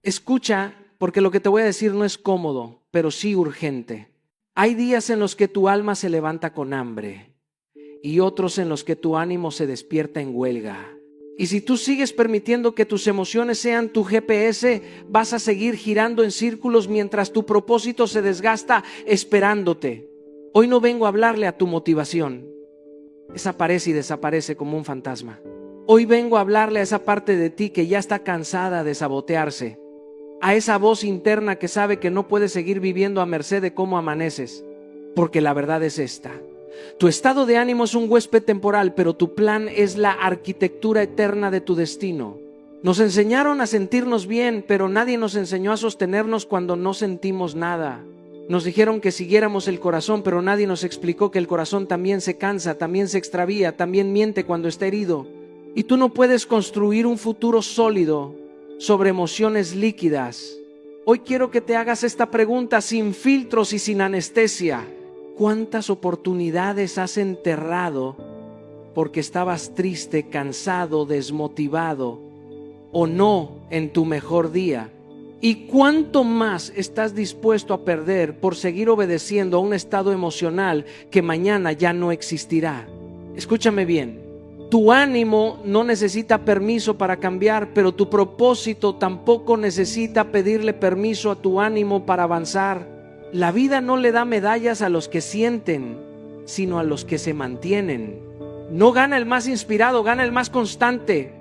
Escucha, porque lo que te voy a decir no es cómodo, pero sí urgente. Hay días en los que tu alma se levanta con hambre y otros en los que tu ánimo se despierta en huelga. Y si tú sigues permitiendo que tus emociones sean tu GPS, vas a seguir girando en círculos mientras tu propósito se desgasta esperándote. Hoy no vengo a hablarle a tu motivación. Esa aparece y desaparece como un fantasma. Hoy vengo a hablarle a esa parte de ti que ya está cansada de sabotearse. A esa voz interna que sabe que no puede seguir viviendo a merced de cómo amaneces. Porque la verdad es esta. Tu estado de ánimo es un huésped temporal, pero tu plan es la arquitectura eterna de tu destino. Nos enseñaron a sentirnos bien, pero nadie nos enseñó a sostenernos cuando no sentimos nada. Nos dijeron que siguiéramos el corazón, pero nadie nos explicó que el corazón también se cansa, también se extravía, también miente cuando está herido. Y tú no puedes construir un futuro sólido sobre emociones líquidas. Hoy quiero que te hagas esta pregunta sin filtros y sin anestesia. ¿Cuántas oportunidades has enterrado porque estabas triste, cansado, desmotivado o no en tu mejor día? ¿Y cuánto más estás dispuesto a perder por seguir obedeciendo a un estado emocional que mañana ya no existirá? Escúchame bien, tu ánimo no necesita permiso para cambiar, pero tu propósito tampoco necesita pedirle permiso a tu ánimo para avanzar. La vida no le da medallas a los que sienten, sino a los que se mantienen. No gana el más inspirado, gana el más constante.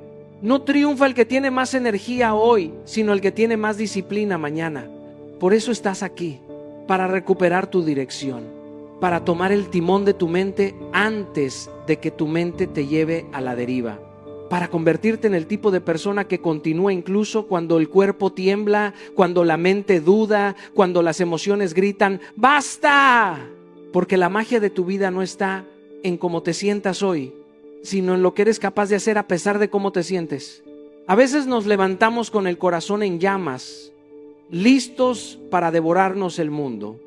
No triunfa el que tiene más energía hoy, sino el que tiene más disciplina mañana. Por eso estás aquí, para recuperar tu dirección, para tomar el timón de tu mente antes de que tu mente te lleve a la deriva, para convertirte en el tipo de persona que continúa incluso cuando el cuerpo tiembla, cuando la mente duda, cuando las emociones gritan ¡basta! Porque la magia de tu vida no está en cómo te sientas hoy, sino en lo que eres capaz de hacer a pesar de cómo te sientes. A veces nos levantamos con el corazón en llamas, listos para devorarnos el mundo,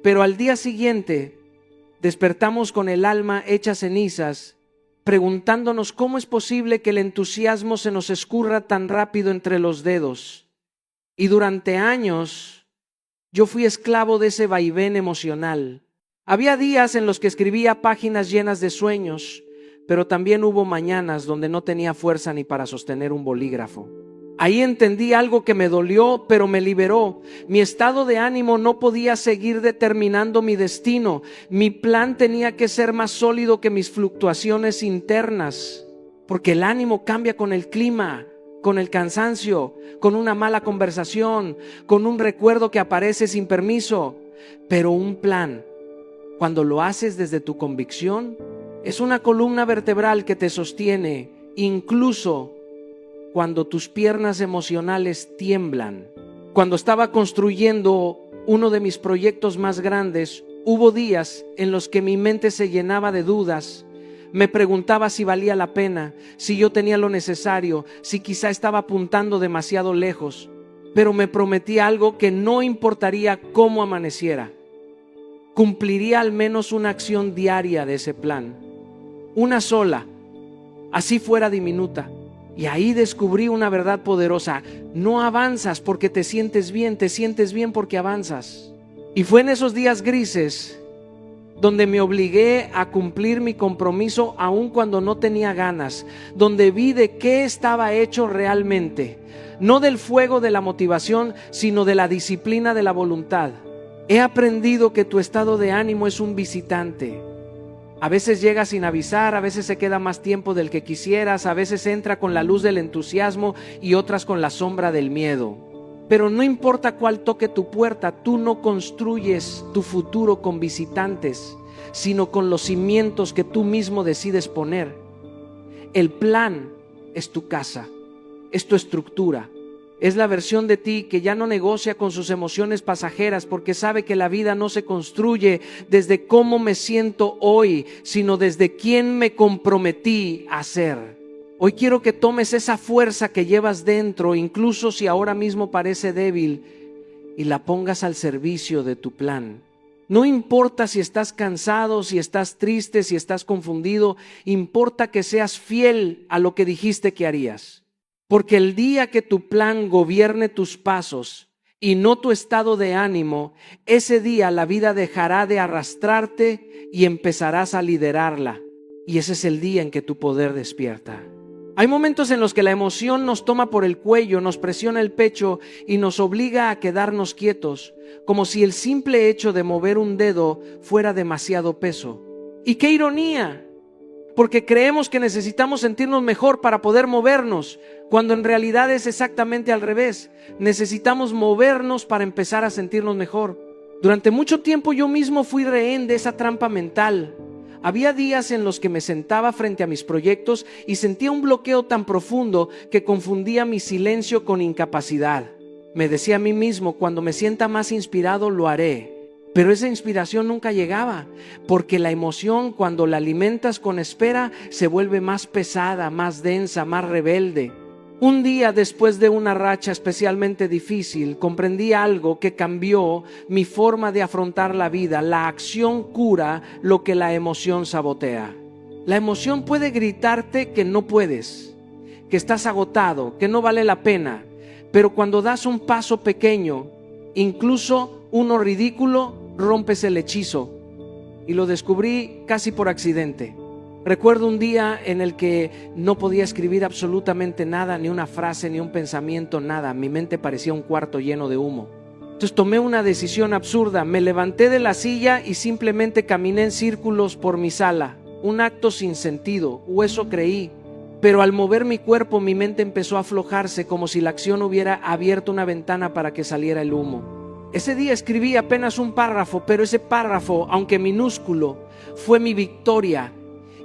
pero al día siguiente despertamos con el alma hecha cenizas, preguntándonos cómo es posible que el entusiasmo se nos escurra tan rápido entre los dedos. Y durante años yo fui esclavo de ese vaivén emocional. Había días en los que escribía páginas llenas de sueños, pero también hubo mañanas donde no tenía fuerza ni para sostener un bolígrafo. Ahí entendí algo que me dolió, pero me liberó. Mi estado de ánimo no podía seguir determinando mi destino. Mi plan tenía que ser más sólido que mis fluctuaciones internas, porque el ánimo cambia con el clima, con el cansancio, con una mala conversación, con un recuerdo que aparece sin permiso. Pero un plan, cuando lo haces desde tu convicción, es una columna vertebral que te sostiene, incluso cuando tus piernas emocionales tiemblan. Cuando estaba construyendo uno de mis proyectos más grandes, hubo días en los que mi mente se llenaba de dudas. Me preguntaba si valía la pena, si yo tenía lo necesario, si quizá estaba apuntando demasiado lejos. Pero me prometí algo que no importaría cómo amaneciera. Cumpliría al menos una acción diaria de ese plan. Una sola, así fuera diminuta. Y ahí descubrí una verdad poderosa. No avanzas porque te sientes bien porque avanzas. Y fue en esos días grises donde me obligué a cumplir mi compromiso aun cuando no tenía ganas, donde vi de qué estaba hecho realmente, no del fuego de la motivación, sino de la disciplina de la voluntad. He aprendido que tu estado de ánimo es un visitante. A veces llega sin avisar, a veces se queda más tiempo del que quisieras, a veces entra con la luz del entusiasmo y otras con la sombra del miedo. Pero no importa cuál toque tu puerta, tú no construyes tu futuro con visitantes, sino con los cimientos que tú mismo decides poner. El plan es tu casa, es tu estructura. Es la versión de ti que ya no negocia con sus emociones pasajeras porque sabe que la vida no se construye desde cómo me siento hoy, sino desde quién me comprometí a ser. Hoy quiero que tomes esa fuerza que llevas dentro, incluso si ahora mismo parece débil, y la pongas al servicio de tu plan. No importa si estás cansado, si estás triste, si estás confundido, importa que seas fiel a lo que dijiste que harías. Porque el día que tu plan gobierne tus pasos y no tu estado de ánimo, ese día la vida dejará de arrastrarte y empezarás a liderarla. Y ese es el día en que tu poder despierta. Hay momentos en los que la emoción nos toma por el cuello, nos presiona el pecho y nos obliga a quedarnos quietos, como si el simple hecho de mover un dedo fuera demasiado peso. ¡Y qué ironía! Porque creemos que necesitamos sentirnos mejor para poder movernos, cuando en realidad es exactamente al revés. Necesitamos movernos para empezar a sentirnos mejor. Durante mucho tiempo yo mismo fui rehén de esa trampa mental. Había días en los que me sentaba frente a mis proyectos y sentía un bloqueo tan profundo que confundía mi silencio con incapacidad. Me decía a mí mismo, cuando me sienta más inspirado lo haré. Pero esa inspiración nunca llegaba, porque la emoción, cuando la alimentas con espera, se vuelve más pesada, más densa, más rebelde. Un día, después de una racha especialmente difícil, comprendí algo que cambió mi forma de afrontar la vida. La acción cura lo que la emoción sabotea. La emoción puede gritarte que no puedes, que estás agotado, que no vale la pena. Pero cuando das un paso pequeño, incluso uno ridículo, rompes el hechizo. Y lo descubrí casi por accidente. Recuerdo un día en el que no podía escribir absolutamente nada, ni una frase, ni un pensamiento, nada. Mi mente parecía un cuarto lleno de humo. Entonces tomé una decisión absurda. Me levanté de la silla y simplemente caminé en círculos por mi sala. Un acto sin sentido, o eso creí. Pero al mover mi cuerpo, mi mente empezó a aflojarse, como si la acción hubiera abierto una ventana para que saliera el humo. Ese día escribí apenas un párrafo, pero ese párrafo, aunque minúsculo, fue mi victoria.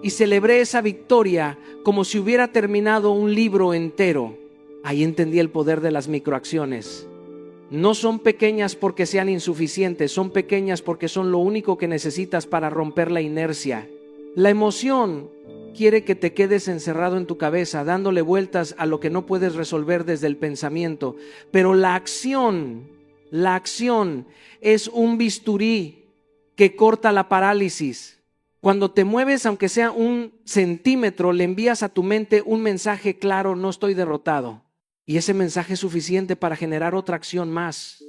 Y celebré esa victoria como si hubiera terminado un libro entero. Ahí entendí el poder de las microacciones. No son pequeñas porque sean insuficientes, son pequeñas porque son lo único que necesitas para romper la inercia. La emoción quiere que te quedes encerrado en tu cabeza, dándole vueltas a lo que no puedes resolver desde el pensamiento. Pero la acción es un bisturí que corta la parálisis. Cuando te mueves, aunque sea 1 centímetro, le envías a tu mente un mensaje claro: no estoy derrotado. Y ese mensaje es suficiente para generar otra acción más,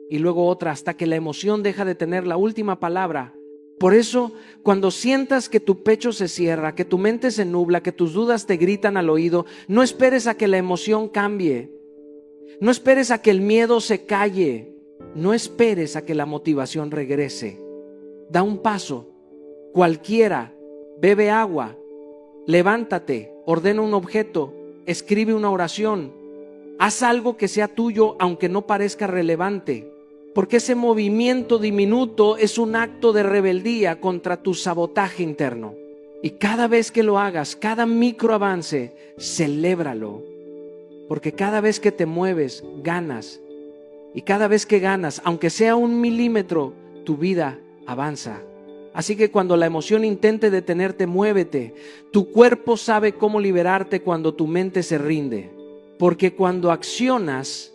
y luego otra, hasta que la emoción deja de tener la última palabra. Por eso, cuando sientas que tu pecho se cierra, que tu mente se nubla, que tus dudas te gritan al oído, no esperes a que la emoción cambie. No esperes a que el miedo se calle. No esperes a que la motivación regrese. Da un paso, cualquiera, bebe agua, levántate, ordena un objeto, escribe una oración, haz algo que sea tuyo aunque no parezca relevante, porque ese movimiento diminuto es un acto de rebeldía contra tu sabotaje interno. Y cada vez que lo hagas, cada microavance, celébralo, porque cada vez que te mueves, ganas. Y cada vez que ganas, aunque sea 1 milímetro, tu vida avanza. Así que cuando la emoción intente detenerte, muévete. Tu cuerpo sabe cómo liberarte cuando tu mente se rinde. Porque cuando accionas,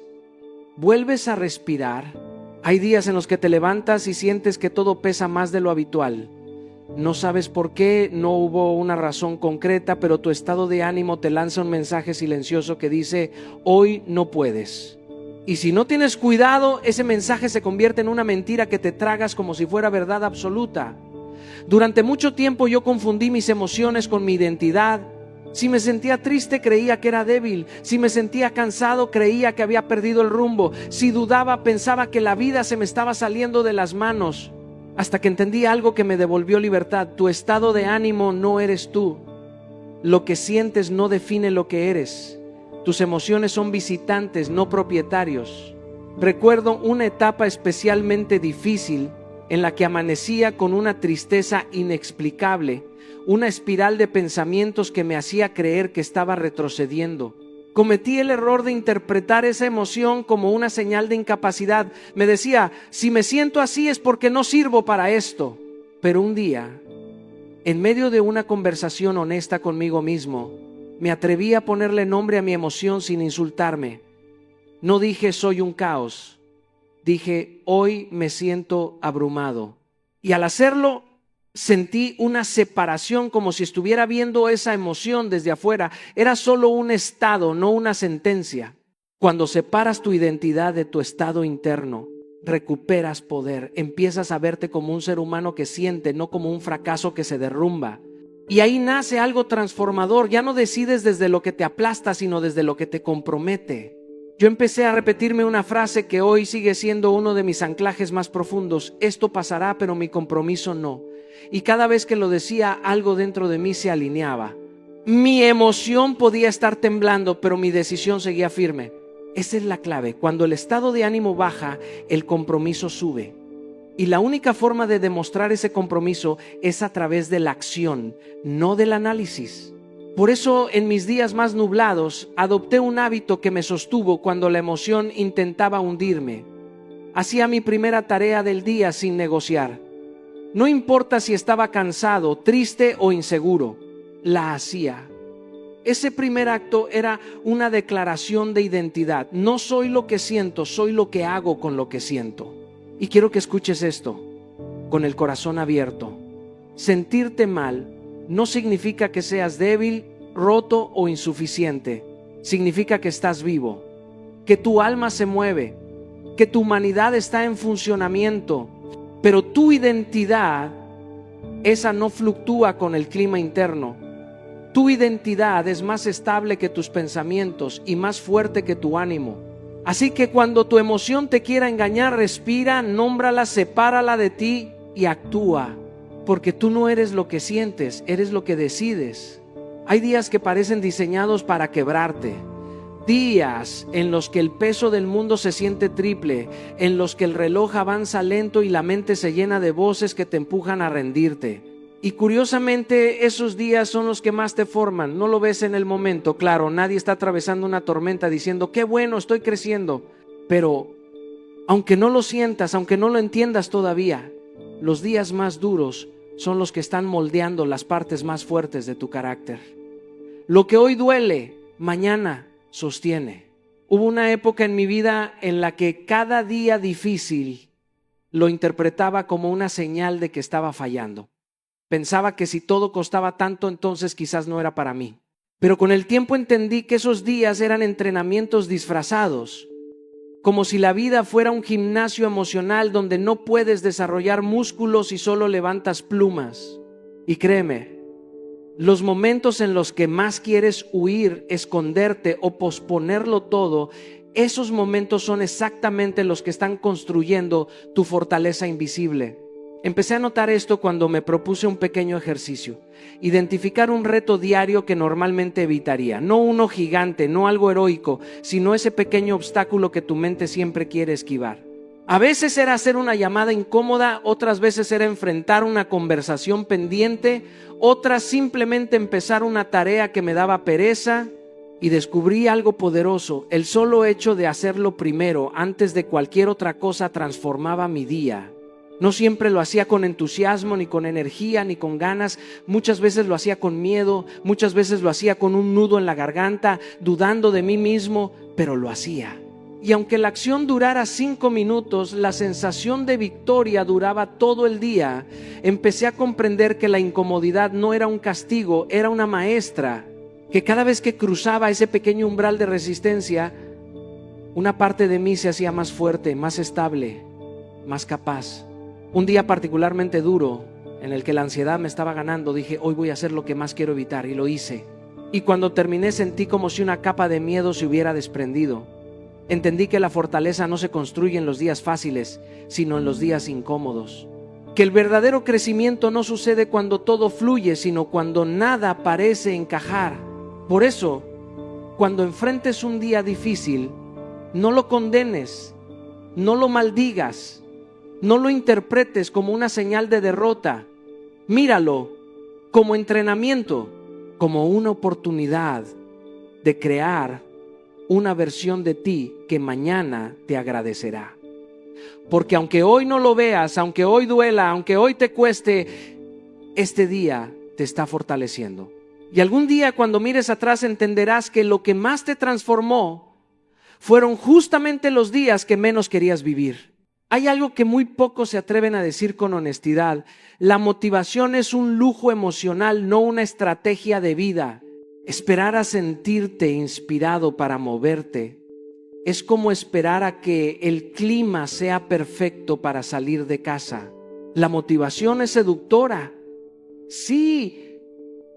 vuelves a respirar. Hay días en los que te levantas y sientes que todo pesa más de lo habitual. No sabes por qué, no hubo una razón concreta, pero tu estado de ánimo te lanza un mensaje silencioso que dice: hoy no puedes. Y si no tienes cuidado, ese mensaje se convierte en una mentira que te tragas como si fuera verdad absoluta. Durante mucho tiempo yo confundí mis emociones con mi identidad. Si me sentía triste, creía que era débil. Si me sentía cansado, creía que había perdido el rumbo. Si dudaba, pensaba que la vida se me estaba saliendo de las manos. Hasta que entendí algo que me devolvió libertad. Tu estado de ánimo no eres tú. Lo que sientes no define lo que eres. Tus emociones son visitantes, no propietarios. Recuerdo una etapa especialmente difícil en la que amanecía con una tristeza inexplicable, una espiral de pensamientos que me hacía creer que estaba retrocediendo. Cometí el error de interpretar esa emoción como una señal de incapacidad. Me decía: si me siento así es porque no sirvo para esto. Pero un día, en medio de una conversación honesta conmigo mismo, me atreví a ponerle nombre a mi emoción sin insultarme. No dije soy un caos, dije hoy me siento abrumado. Y al hacerlo, sentí una separación, como si estuviera viendo esa emoción desde afuera. Era solo un estado, no una sentencia. Cuando separas tu identidad de tu estado interno, recuperas poder, empiezas a verte como un ser humano que siente, no como un fracaso que se derrumba. Y ahí nace algo transformador. Ya no decides desde lo que te aplasta, sino desde lo que te compromete. Yo empecé a repetirme una frase que hoy sigue siendo uno de mis anclajes más profundos: esto pasará, pero mi compromiso no. Y cada vez que lo decía, algo dentro de mí se alineaba. Mi emoción podía estar temblando, pero mi decisión seguía firme. Esa es la clave. Cuando el estado de ánimo baja, el compromiso sube. Y la única forma de demostrar ese compromiso es a través de la acción, no del análisis. Por eso, en mis días más nublados, adopté un hábito que me sostuvo cuando la emoción intentaba hundirme. Hacía mi primera tarea del día sin negociar. No importa si estaba cansado, triste o inseguro, la hacía. Ese primer acto era una declaración de identidad. No soy lo que siento, soy lo que hago con lo que siento. Y quiero que escuches esto con el corazón abierto. Sentirte mal no significa que seas débil, roto o insuficiente. Significa que estás vivo, que tu alma se mueve, que tu humanidad está en funcionamiento. Pero tu identidad, esa no fluctúa con el clima interno. Tu identidad es más estable que tus pensamientos y más fuerte que tu ánimo. Así que cuando tu emoción te quiera engañar, respira, nómbrala, sepárala de ti y actúa. Porque tú no eres lo que sientes, eres lo que decides. Hay días que parecen diseñados para quebrarte. Días en los que el peso del mundo se siente triple, en los que el reloj avanza lento y la mente se llena de voces que te empujan a rendirte. Y curiosamente, esos días son los que más te forman. No lo ves en el momento, claro, nadie está atravesando una tormenta diciendo, qué bueno, estoy creciendo. Pero aunque no lo sientas, aunque no lo entiendas todavía, los días más duros son los que están moldeando las partes más fuertes de tu carácter. Lo que hoy duele, mañana sostiene. Hubo una época en mi vida en la que cada día difícil lo interpretaba como una señal de que estaba fallando. Pensaba que si todo costaba tanto, entonces quizás no era para mí. Pero con el tiempo entendí que esos días eran entrenamientos disfrazados, como si la vida fuera un gimnasio emocional donde no puedes desarrollar músculos y solo levantas plumas. Y créeme, los momentos en los que más quieres huir, esconderte o posponerlo todo, esos momentos son exactamente los que están construyendo tu fortaleza invisible. Empecé a notar esto cuando me propuse un pequeño ejercicio: identificar un reto diario que normalmente evitaría. No uno gigante, no algo heroico, sino ese pequeño obstáculo que tu mente siempre quiere esquivar. A veces era hacer una llamada incómoda, otras veces era enfrentar una conversación pendiente, otras simplemente empezar una tarea que me daba pereza. Y descubrí algo poderoso: el solo hecho de hacerlo primero, antes de cualquier otra cosa, transformaba mi día. No siempre lo hacía con entusiasmo, ni con energía, ni con ganas. Muchas veces lo hacía con miedo, muchas veces lo hacía con un nudo en la garganta, dudando de mí mismo, pero lo hacía. Y aunque la acción durara 5 minutos, la sensación de victoria duraba todo el día. Empecé a comprender que la incomodidad no era un castigo, era una maestra, que cada vez que cruzaba ese pequeño umbral de resistencia, una parte de mí se hacía más fuerte, más estable, más capaz. Un día particularmente duro, en el que la ansiedad me estaba ganando, dije, hoy voy a hacer lo que más quiero evitar, y lo hice. Y cuando terminé sentí como si una capa de miedo se hubiera desprendido. Entendí que la fortaleza no se construye en los días fáciles, sino en los días incómodos. Que el verdadero crecimiento no sucede cuando todo fluye, sino cuando nada parece encajar. Por eso, cuando enfrentes un día difícil, no lo condenes, no lo maldigas, no lo interpretes como una señal de derrota. Míralo como entrenamiento, como una oportunidad de crear una versión de ti que mañana te agradecerá. Porque aunque hoy no lo veas, aunque hoy duela, aunque hoy te cueste, este día te está fortaleciendo. Y algún día, cuando mires atrás, entenderás que lo que más te transformó fueron justamente los días que menos querías vivir. Hay algo que muy pocos se atreven a decir con honestidad. La motivación es un lujo emocional, no una estrategia de vida. Esperar a sentirte inspirado para moverte es como esperar a que el clima sea perfecto para salir de casa. La motivación es seductora. Sí,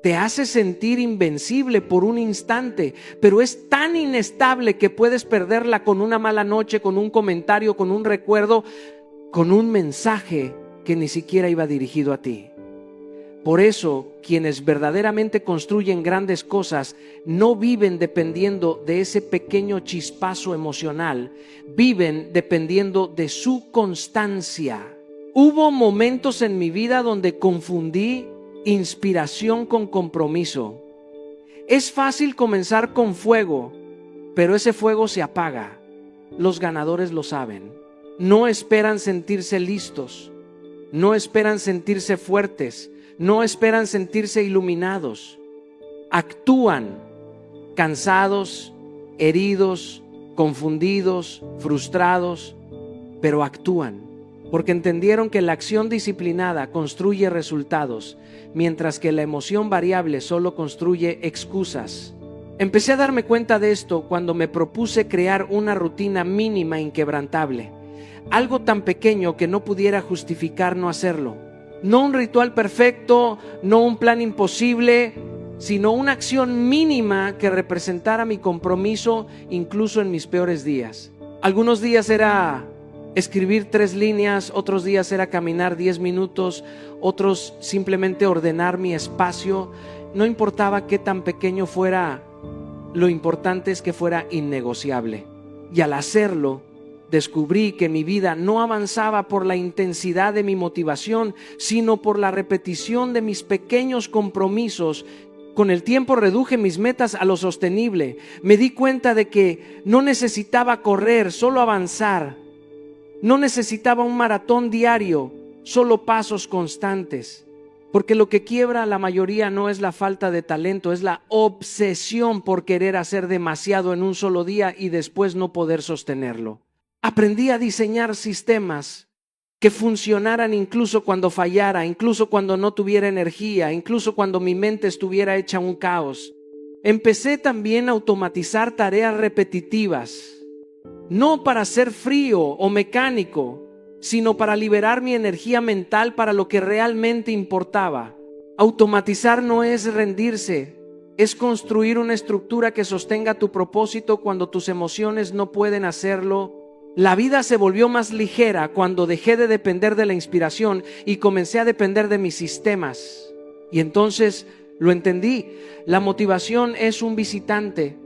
te hace sentir invencible por un instante, pero es tan inestable que puedes perderla con una mala noche, con un comentario, con un recuerdo, con un mensaje que ni siquiera iba dirigido a ti. Por eso, quienes verdaderamente construyen grandes cosas no viven dependiendo de ese pequeño chispazo emocional, viven dependiendo de su constancia. Hubo momentos en mi vida donde confundí inspiración con compromiso. Es fácil comenzar con fuego, pero ese fuego se apaga. Los ganadores lo saben. No esperan sentirse listos, no esperan sentirse fuertes, no esperan sentirse iluminados. Actúan cansados, heridos, confundidos, frustrados, pero actúan porque entendieron que la acción disciplinada construye resultados, mientras que la emoción variable solo construye excusas. Empecé a darme cuenta de esto cuando me propuse crear una rutina mínima inquebrantable, algo tan pequeño que no pudiera justificar no hacerlo. No un ritual perfecto, no un plan imposible, sino una acción mínima que representara mi compromiso incluso en mis peores días. Algunos días era escribir 3 líneas, otros días era caminar 10 minutos, otros simplemente ordenar mi espacio. No importaba qué tan pequeño fuera, lo importante es que fuera innegociable. Y al hacerlo, descubrí que mi vida no avanzaba por la intensidad de mi motivación, sino por la repetición de mis pequeños compromisos. Con el tiempo reduje mis metas a lo sostenible. Me di cuenta de que no necesitaba correr, solo avanzar. No necesitaba un maratón diario, solo pasos constantes. Porque lo que quiebra a la mayoría no es la falta de talento, es la obsesión por querer hacer demasiado en un solo día y después no poder sostenerlo. Aprendí a diseñar sistemas que funcionaran incluso cuando fallara, incluso cuando no tuviera energía, incluso cuando mi mente estuviera hecha un caos. Empecé también a automatizar tareas repetitivas, no para ser frío o mecánico, sino para liberar mi energía mental para lo que realmente importaba. Automatizar no es rendirse, es construir una estructura que sostenga tu propósito cuando tus emociones no pueden hacerlo. La vida se volvió más ligera cuando dejé de depender de la inspiración y comencé a depender de mis sistemas. Y entonces lo entendí. La motivación es un visitante.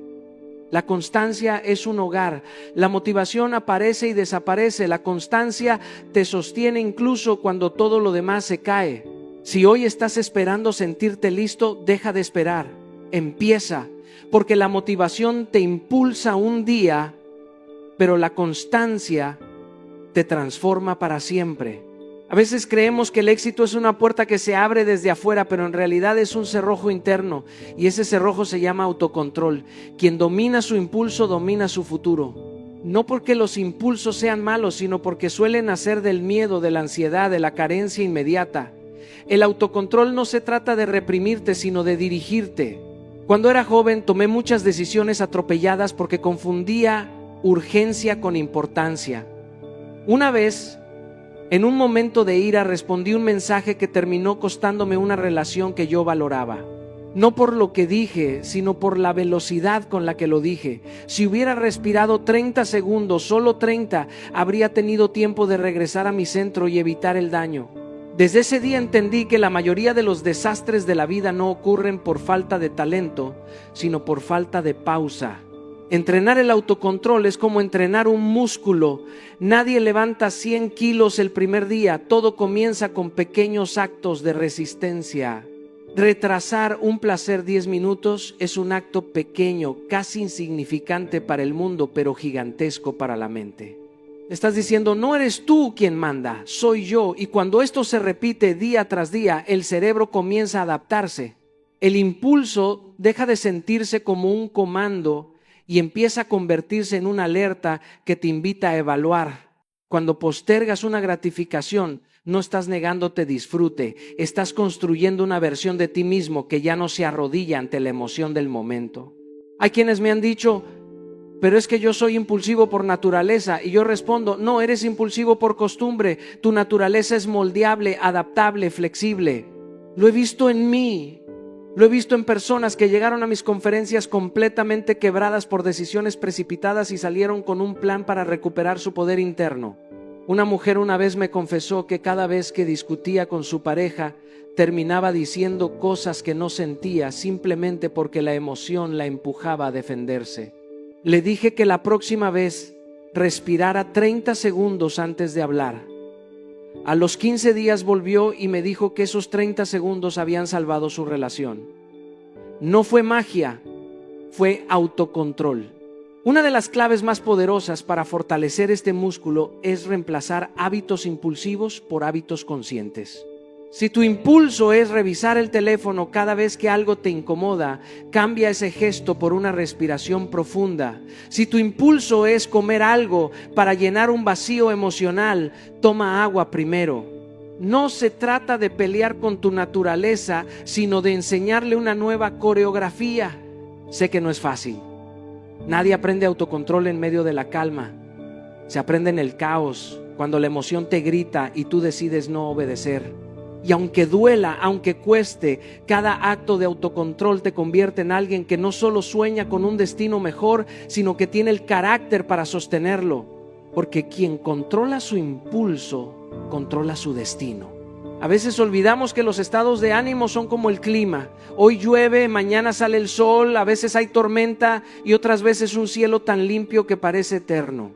La constancia es un hogar. La motivación aparece y desaparece. La constancia te sostiene incluso cuando todo lo demás se cae. Si hoy estás esperando sentirte listo, deja de esperar. Empieza, porque la motivación te impulsa un día, pero la constancia te transforma para siempre. A veces creemos que el éxito es una puerta que se abre desde afuera, pero en realidad es un cerrojo interno, y ese cerrojo se llama autocontrol. Quien domina su impulso domina su futuro. No porque los impulsos sean malos, sino porque suelen nacer del miedo, de la ansiedad, de la carencia inmediata. El autocontrol no se trata de reprimirte, sino de dirigirte. Cuando era joven tomé muchas decisiones atropelladas porque confundía urgencia con importancia. Una vez, en un momento de ira, respondí un mensaje que terminó costándome una relación que yo valoraba. No por lo que dije, sino por la velocidad con la que lo dije. Si hubiera respirado 30 segundos, solo 30, habría tenido tiempo de regresar a mi centro y evitar el daño. Desde ese día entendí que la mayoría de los desastres de la vida no ocurren por falta de talento, sino por falta de pausa. Entrenar el autocontrol es como entrenar un músculo. Nadie levanta 100 kilos el primer día. Todo comienza con pequeños actos de resistencia. Retrasar un placer 10 minutos es un acto pequeño, casi insignificante para el mundo, pero gigantesco para la mente. Estás diciendo, no eres tú quien manda, soy yo. Y cuando esto se repite día tras día, el cerebro comienza a adaptarse. El impulso deja de sentirse como un comando y empieza a convertirse en una alerta que te invita a evaluar. Cuando postergas una gratificación, no estás negándote disfrute, estás construyendo una versión de ti mismo que ya no se arrodilla ante la emoción del momento. Hay quienes me han dicho, pero es que yo soy impulsivo por naturaleza, y yo respondo, no, eres impulsivo por costumbre. Tu naturaleza es moldeable, adaptable, flexible. Lo he visto en mí, lo he visto en personas que llegaron a mis conferencias completamente quebradas por decisiones precipitadas y salieron con un plan para recuperar su poder interno. Una mujer una vez me confesó que cada vez que discutía con su pareja, terminaba diciendo cosas que no sentía simplemente porque la emoción la empujaba a defenderse. Le dije que la próxima vez respirara 30 segundos antes de hablar. A los 15 días volvió y me dijo que esos 30 segundos habían salvado su relación. No fue magia, fue autocontrol. Una de las claves más poderosas para fortalecer este músculo es reemplazar hábitos impulsivos por hábitos conscientes. Si tu impulso es revisar el teléfono cada vez que algo te incomoda, cambia ese gesto por una respiración profunda. Si tu impulso es comer algo para llenar un vacío emocional, toma agua primero. No se trata de pelear con tu naturaleza, sino de enseñarle una nueva coreografía. Sé que no es fácil. Nadie aprende autocontrol en medio de la calma. Se aprende en el caos, cuando la emoción te grita y tú decides no obedecer. Y aunque duela, aunque cueste, cada acto de autocontrol te convierte en alguien que no solo sueña con un destino mejor, sino que tiene el carácter para sostenerlo. Porque quien controla su impulso, controla su destino. A veces olvidamos que los estados de ánimo son como el clima. Hoy llueve, mañana sale el sol, a veces hay tormenta y otras veces un cielo tan limpio que parece eterno.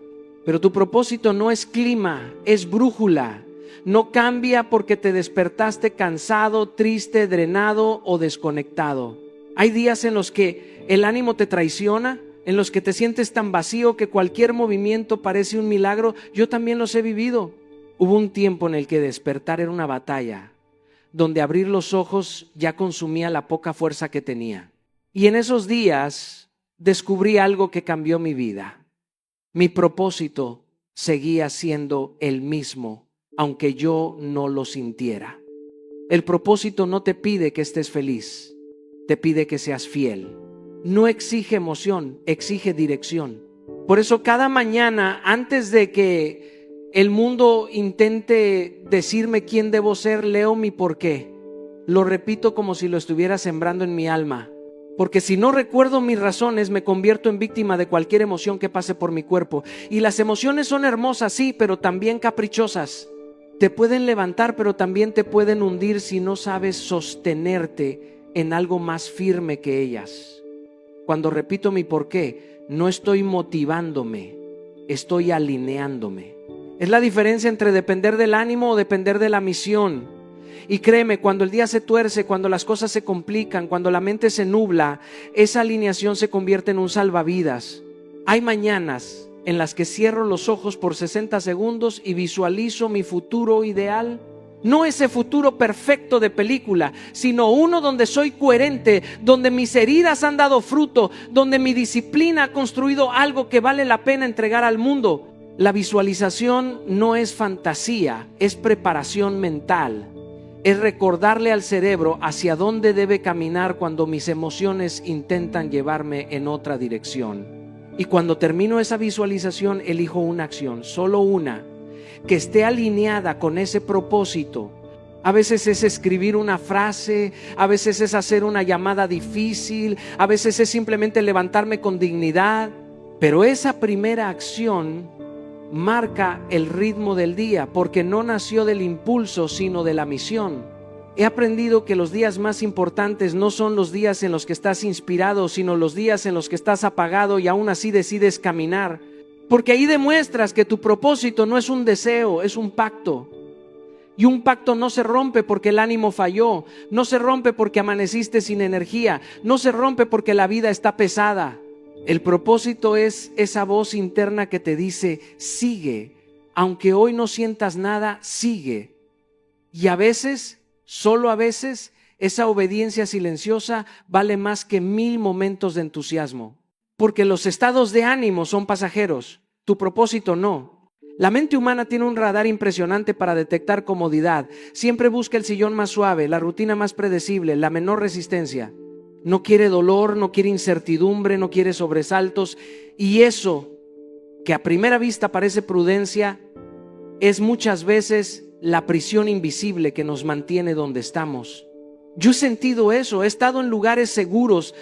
Pero tu propósito no es clima, es brújula. No cambia porque te despertaste cansado, triste, drenado o desconectado. Hay días en los que el ánimo te traiciona, en los que te sientes tan vacío que cualquier movimiento parece un milagro. Yo también los he vivido. Hubo un tiempo en el que despertar era una batalla, donde abrir los ojos ya consumía la poca fuerza que tenía. Y en esos días descubrí algo que cambió mi vida. Mi propósito seguía siendo el mismo, aunque yo no lo sintiera. El propósito no te pide que estés feliz, te pide que seas fiel. No exige emoción, exige dirección. Por eso cada mañana, antes de que el mundo intente decirme quién debo ser, leo mi porqué. Lo repito como si lo estuviera sembrando en mi alma. Porque si no recuerdo mis razones, me convierto en víctima de cualquier emoción que pase por mi cuerpo. Y las emociones son hermosas, sí, pero también caprichosas. Te pueden levantar, pero también te pueden hundir si no sabes sostenerte en algo más firme que ellas. Cuando repito mi porqué, no estoy motivándome, estoy alineándome. Es la diferencia entre depender del ánimo o depender de la misión. Y créeme, cuando el día se tuerce, cuando las cosas se complican, cuando la mente se nubla, esa alineación se convierte en un salvavidas. Hay mañanas en las que cierro los ojos por 60 segundos y visualizo mi futuro ideal. No ese futuro perfecto de película, sino uno donde soy coherente, donde mis heridas han dado fruto, donde mi disciplina ha construido algo que vale la pena entregar al mundo. La visualización no es fantasía, es preparación mental. Es recordarle al cerebro hacia dónde debe caminar cuando mis emociones intentan llevarme en otra dirección. Y cuando termino esa visualización, elijo una acción, solo una, que esté alineada con ese propósito. A veces es escribir una frase, a veces es hacer una llamada difícil, a veces es simplemente levantarme con dignidad. Pero esa primera acción marca el ritmo del día, porque no nació del impulso, sino de la misión. He aprendido que los días más importantes no son los días en los que estás inspirado, sino los días en los que estás apagado y aún así decides caminar. Porque ahí demuestras que tu propósito no es un deseo, es un pacto. Y un pacto no se rompe porque el ánimo falló, no se rompe porque amaneciste sin energía, no se rompe porque la vida está pesada. El propósito es esa voz interna que te dice, sigue, aunque hoy no sientas nada, sigue. Y a veces, solo a veces, esa obediencia silenciosa vale más que 1000 momentos de entusiasmo. Porque los estados de ánimo son pasajeros, tu propósito no. La mente humana tiene un radar impresionante para detectar comodidad. Siempre busca el sillón más suave, la rutina más predecible, la menor resistencia. No quiere dolor, no quiere incertidumbre, no quiere sobresaltos. Y eso, que a primera vista parece prudencia, es muchas veces la prisión invisible que nos mantiene donde estamos. Yo he sentido eso, he estado en lugares seguros,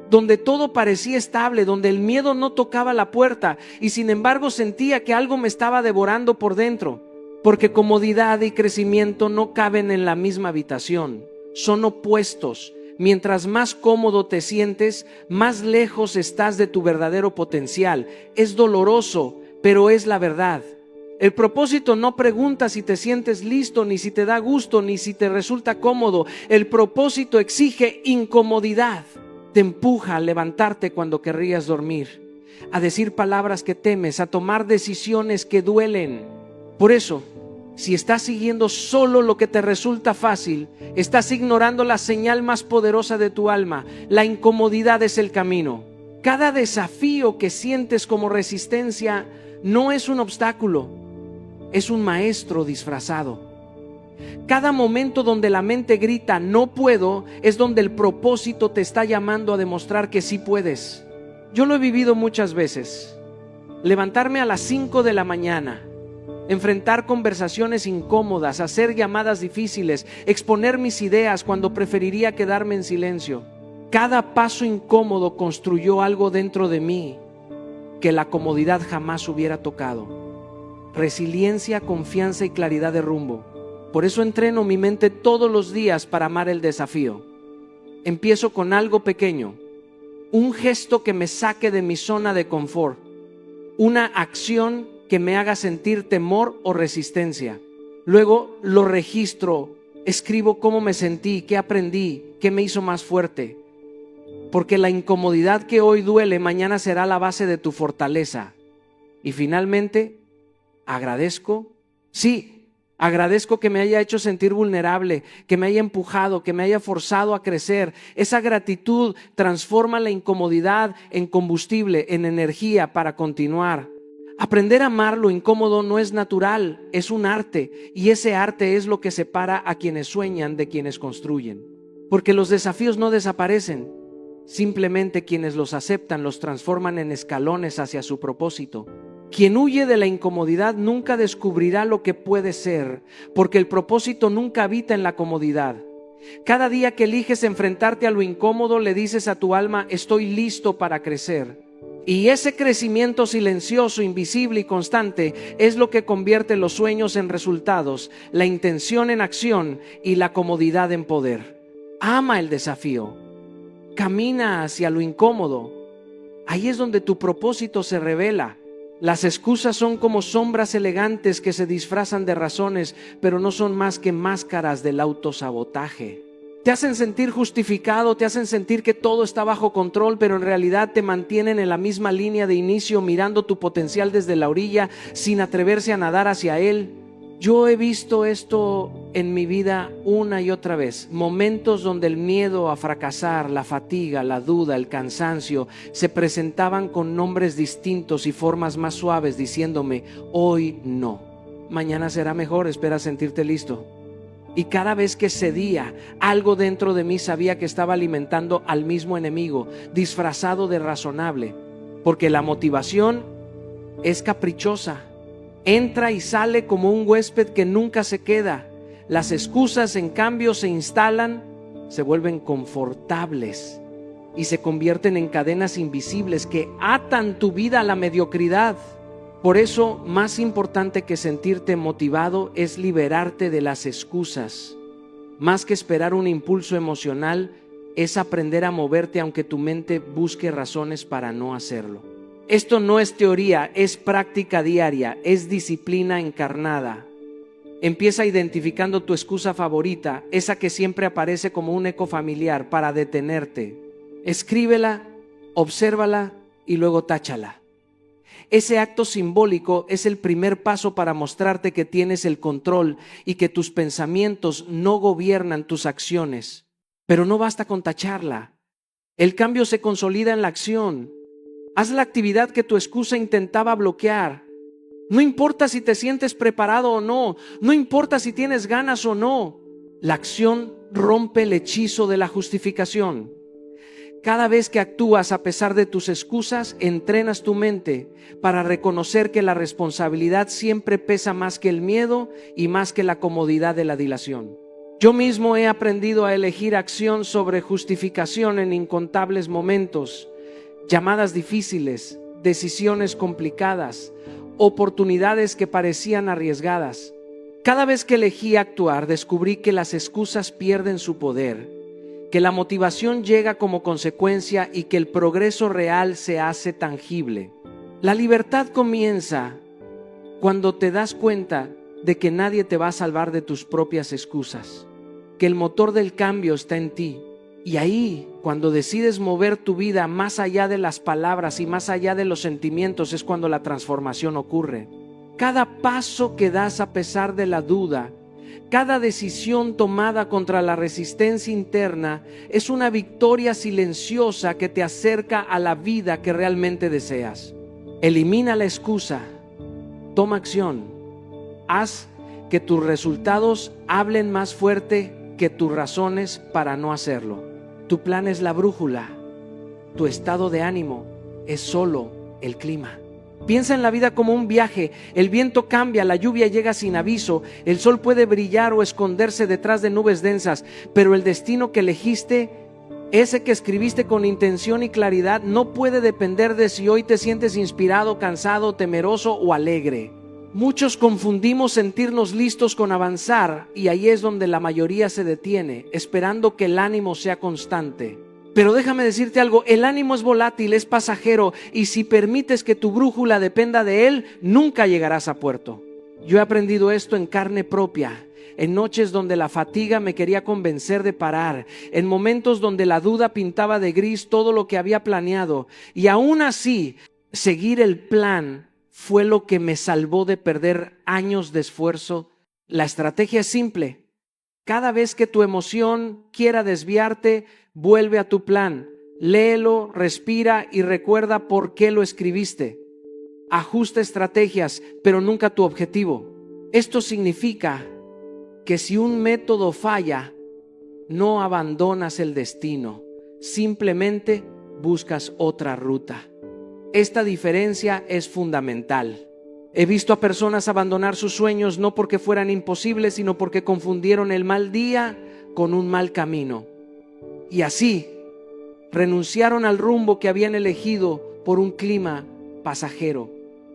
donde todo parecía estable, donde el miedo no tocaba la puerta, y sin embargo sentía que algo me estaba devorando por dentro, porque comodidad y crecimiento no caben en la misma habitación, son opuestos. Mientras más cómodo te sientes, más lejos estás de tu verdadero potencial. Es doloroso, pero es la verdad. El propósito no pregunta si te sientes listo, ni si te da gusto, ni si te resulta cómodo. El propósito exige incomodidad. Te empuja a levantarte cuando querrías dormir, a decir palabras que temes, a tomar decisiones que duelen. Por eso, si estás siguiendo solo lo que te resulta fácil, estás ignorando la señal más poderosa de tu alma. La incomodidad es el camino. Cada desafío que sientes como resistencia no es un obstáculo, es un maestro disfrazado. Cada momento donde la mente grita no puedo es donde el propósito te está llamando a demostrar que sí puedes. Yo lo he vivido muchas veces. Levantarme a las 5 de la mañana, enfrentar conversaciones incómodas, hacer llamadas difíciles, exponer mis ideas cuando preferiría quedarme en silencio. Cada paso incómodo construyó algo dentro de mí que la comodidad jamás hubiera tocado. Resiliencia, confianza y claridad de rumbo. Por eso entreno mi mente todos los días para amar el desafío. Empiezo con algo pequeño, un gesto que me saque de mi zona de confort, una acción que me haga sentir temor o resistencia. Luego lo registro, escribo cómo me sentí, qué aprendí, qué me hizo más fuerte. Porque la incomodidad que hoy duele, mañana será la base de tu fortaleza. Y finalmente, agradezco. Sí, agradezco que me haya hecho sentir vulnerable, que me haya empujado, que me haya forzado a crecer. Esa gratitud transforma la incomodidad en combustible, en energía para continuar. Aprender a amar lo incómodo no es natural, es un arte, y ese arte es lo que separa a quienes sueñan de quienes construyen. Porque los desafíos no desaparecen, simplemente quienes los aceptan los transforman en escalones hacia su propósito. Quien huye de la incomodidad nunca descubrirá lo que puede ser, porque el propósito nunca habita en la comodidad. Cada día que eliges enfrentarte a lo incómodo, le dices a tu alma, estoy listo para crecer. Y ese crecimiento silencioso, invisible y constante es lo que convierte los sueños en resultados, la intención en acción y la comodidad en poder. Ama el desafío. Camina hacia lo incómodo. Ahí es donde tu propósito se revela. Las excusas son como sombras elegantes que se disfrazan de razones, pero no son más que máscaras del autosabotaje. Te hacen sentir justificado, te hacen sentir que todo está bajo control, pero en realidad te mantienen en la misma línea de inicio, mirando tu potencial desde la orilla, sin atreverse a nadar hacia él. Yo he visto esto en mi vida una y otra vez. Momentos donde el miedo a fracasar, la fatiga, la duda, el cansancio se presentaban con nombres distintos y formas más suaves, diciéndome, hoy no. Mañana será mejor, espera sentirte listo. Y cada vez que cedía, algo dentro de mí sabía que estaba alimentando al mismo enemigo, disfrazado de razonable. Porque la motivación es caprichosa. Entra y sale como un huésped que nunca se queda. Las excusas, en cambio, se instalan, se vuelven confortables y se convierten en cadenas invisibles que atan tu vida a la mediocridad. Por eso, más importante que sentirte motivado es liberarte de las excusas. Más que esperar un impulso emocional, es aprender a moverte aunque tu mente busque razones para no hacerlo. Esto no es teoría, es práctica diaria, es disciplina encarnada. Empieza identificando tu excusa favorita, esa que siempre aparece como un eco familiar para detenerte. Escríbela, obsérvala y luego táchala. Ese acto simbólico es el primer paso para mostrarte que tienes el control y que tus pensamientos no gobiernan tus acciones. Pero no basta con tacharla. El cambio se consolida en la acción. Haz la actividad que tu excusa intentaba bloquear. No importa si te sientes preparado o no, no importa si tienes ganas o no, la acción rompe el hechizo de la justificación. Cada vez que actúas a pesar de tus excusas, entrenas tu mente para reconocer que la responsabilidad siempre pesa más que el miedo y más que la comodidad de la dilación. Yo mismo he aprendido a elegir acción sobre justificación en incontables momentos, llamadas difíciles, decisiones complicadas, oportunidades que parecían arriesgadas. Cada vez que elegí actuar, descubrí que las excusas pierden su poder, que la motivación llega como consecuencia y que el progreso real se hace tangible. La libertad comienza cuando te das cuenta de que nadie te va a salvar de tus propias excusas, que el motor del cambio está en ti. Y ahí, cuando decides mover tu vida más allá de las palabras y más allá de los sentimientos, es cuando la transformación ocurre. Cada paso que das a pesar de la duda, cada decisión tomada contra la resistencia interna, es una victoria silenciosa que te acerca a la vida que realmente deseas. Elimina la excusa, toma acción, haz que tus resultados hablen más fuerte que tus razones para no hacerlo. Tu plan es la brújula, tu estado de ánimo es solo el clima. Piensa en la vida como un viaje. El viento cambia, la lluvia llega sin aviso, el sol puede brillar o esconderse detrás de nubes densas, pero el destino que elegiste, ese que escribiste con intención y claridad, no puede depender de si hoy te sientes inspirado, cansado, temeroso o alegre. Muchos confundimos sentirnos listos con avanzar, y ahí es donde la mayoría se detiene, esperando que el ánimo sea constante. Pero déjame decirte algo, el ánimo es volátil, es pasajero, y si permites que tu brújula dependa de él, nunca llegarás a puerto. Yo he aprendido esto en carne propia, en noches donde la fatiga me quería convencer de parar, en momentos donde la duda pintaba de gris todo lo que había planeado, y aún así, seguir el plan fue lo que me salvó de perder años de esfuerzo. La estrategia es simple. Cada vez que tu emoción quiera desviarte, vuelve a tu plan. Léelo, respira y recuerda por qué lo escribiste. Ajusta estrategias, pero nunca tu objetivo. Esto significa que si un método falla, no abandonas el destino. Simplemente buscas otra ruta. Esta diferencia es fundamental. He visto a personas abandonar sus sueños no porque fueran imposibles, sino porque confundieron el mal día con un mal camino. Y así renunciaron al rumbo que habían elegido por un clima pasajero.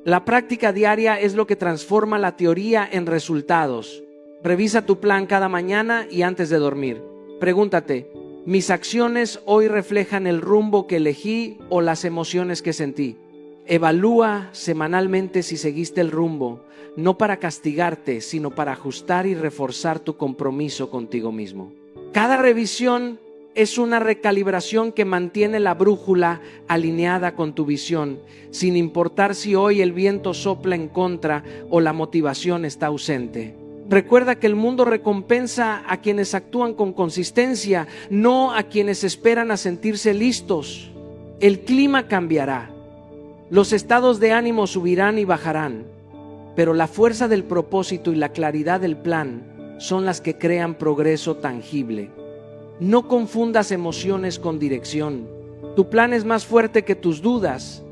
La práctica diaria es lo que transforma la teoría en resultados. Revisa tu plan cada mañana y antes de dormir. Pregúntate, ¿mis acciones hoy reflejan el rumbo que elegí o las emociones que sentí? Evalúa semanalmente si seguiste el rumbo, no para castigarte, sino para ajustar y reforzar tu compromiso contigo mismo. Cada revisión es una recalibración que mantiene la brújula alineada con tu visión, sin importar si hoy el viento sopla en contra o la motivación está ausente. Recuerda que el mundo recompensa a quienes actúan con consistencia, no a quienes esperan a sentirse listos. El clima cambiará, los estados de ánimo subirán y bajarán, pero la fuerza del propósito y la claridad del plan son las que crean progreso tangible. No confundas emociones con dirección. Tu plan es más fuerte que tus dudas,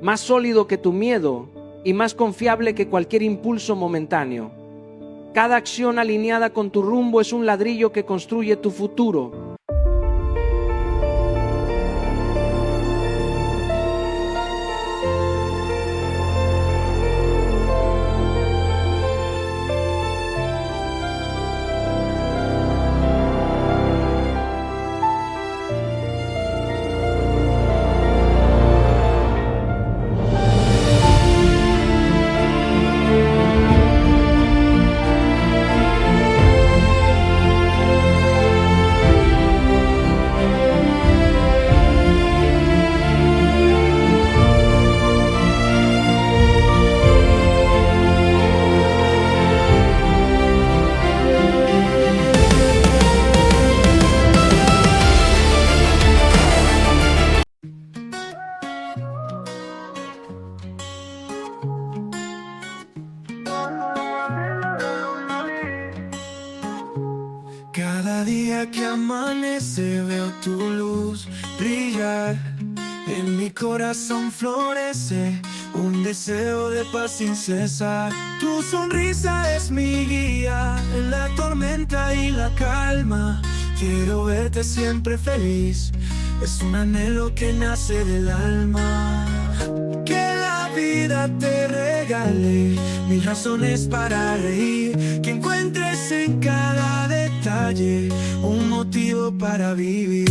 más sólido que tu miedo y más confiable que cualquier impulso momentáneo. Cada acción alineada con tu rumbo es un ladrillo que construye tu futuro. Cada día que amanece veo tu luz brillar. En mi corazón florece un deseo de paz sin cesar. Tu sonrisa es mi guía en la tormenta y la calma. Quiero verte siempre feliz, es un anhelo que nace del alma. Que la vida te regale mil razones para reír, que encuentres en cada detalle un motivo para vivir.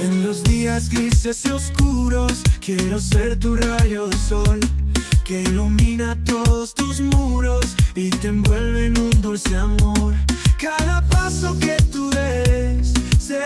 En los días grises y oscuros quiero ser tu rayo de sol, que ilumina todos tus muros y te envuelve en un dulce amor. Cada paso que tú des sea